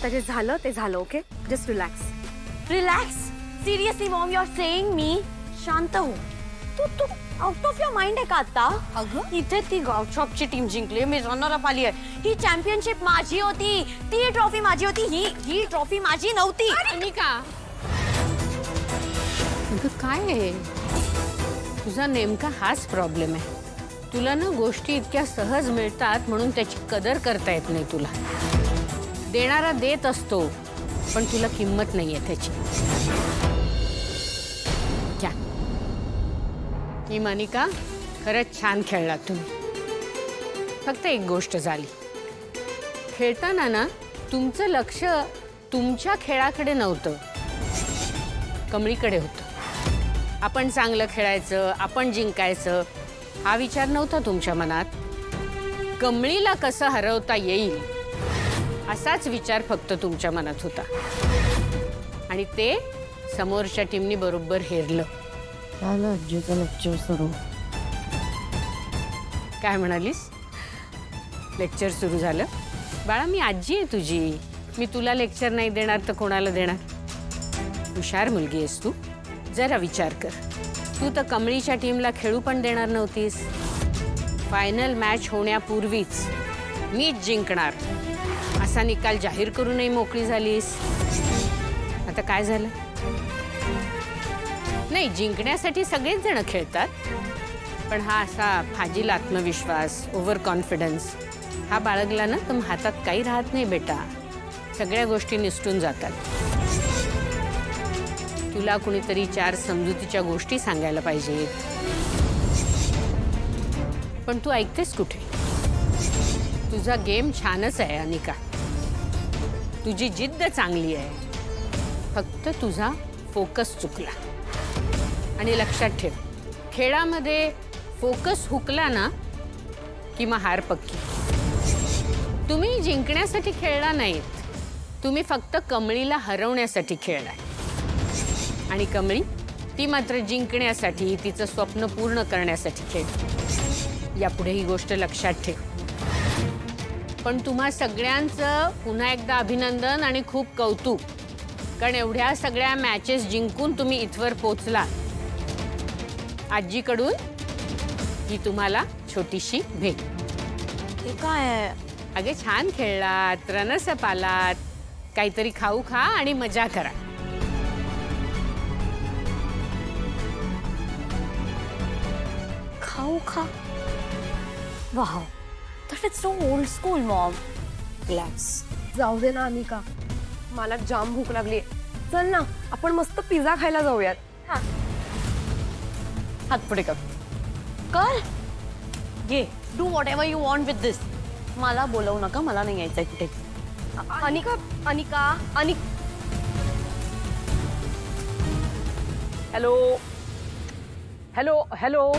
आता जे झालं ते झालं. Okay, just relax. Relax? Seriously mom, you are saying me शांत हो. तू आउट ऑफ युअर माइंड आहे का आता? अगं इथे ती गावशॉपची टीम जिंकली, मी रनर अप आली आहे. ही चॅम्पियनशिप माझी होती, ती ट्रॉफी माझी होती, ही ट्रॉफी माझी नव्हती. अनिका, काय आहे तुझा? नेमका हाच प्रॉब्लेम आहे. तुला ना गोष्टी इतक्या सहज मिळतात म्हणून त्याची कदर करता येत नाही तुला. देणारा देत असतो पण तुला किंमत नाहीये त्याची. क्या ही मनिका, खरंच छान खेळलात तुम्ही. फक्त एक गोष्ट झाली, खेळताना ना तुमचं लक्ष तुमच्या खेळाकडे नव्हतं, कमळीकडे होतं. आपण चांगलं खेळायचं, आपण जिंकायचं हा विचार नव्हता तुमच्या मनात. कमळीला कसं हरवता येईल असाच विचार फक्त तुमच्या मनात होता. आणि ते समोरच्या टीमनी बरोबर हेरलं. काय म्हणालीस? लेक्चर सुरू झालं? बाळा, मी आजी आहे तुझी. मी तुला लेक्चर नाही देणार तर कोणाला देणार? हुशार मुलगी आहेस तू. जरा विचार कर. तू तर कमळीच्या टीमला खेळू पण देणार नव्हतीस. फायनल मॅच होण्यापूर्वीच मीच जिंकणार असा निकाल जाहीर करूनही मोकळी झालीस. आता काय झालं? नाही, जिंकण्यासाठी सगळेच जण खेळतात, पण हा असा फाजील आत्मविश्वास, ओव्हर कॉन्फिडन्स हा बाळगला ना तर हातात काही राहत नाही बेटा. सगळ्या गोष्टी निसटून जातात. तुला कुणीतरी 4 समजुतीच्या गोष्टी सांगायला पाहिजेत, पण तू ऐकतेस कुठे? तुझा गेम छानच आहे अनिका, तुझी जिद्द चांगली आहे, फक्त तुझा फोकस चुकला. आणि लक्षात ठेव, खेळामध्ये फोकस हुकला ना की मग हार पक्की. तुम्ही जिंकण्यासाठी खेळला नाहीत, तुम्ही फक्त कमळीला हरवण्यासाठी खेळलाय. आणि कमळी ती मात्र जिंकण्यासाठी, तिचं स्वप्न पूर्ण करण्यासाठी खेळ. यापुढे ही गोष्ट लक्षात ठेव. पण तुम्हा सगळ्यांचं पुन्हा एकदा अभिनंदन आणि खूप कौतुक, कारण एवढ्या सगळ्या मॅचेस जिंकून तुम्ही इथवर पोचला. आजीकडून ही तुम्हाला छोटीशी भेट. हे काय आहे? अगे छान खेळलात, रनर्स अप आलात, काहीतरी खाऊ खा आणि मजा करा. खाऊ खा? Wow, that is so old school, mom. Relax. जाऊ दे ना अनिका, मला जाम भूक लागली. चल ना, आपण मस्त पिझ्झा खायला जाऊयात. हात पुढे कर. कर ये, do whatever you want with this. मला बोलवू नका, मला नाही यायचंय कुठे. Anika, Anika, hello hello hello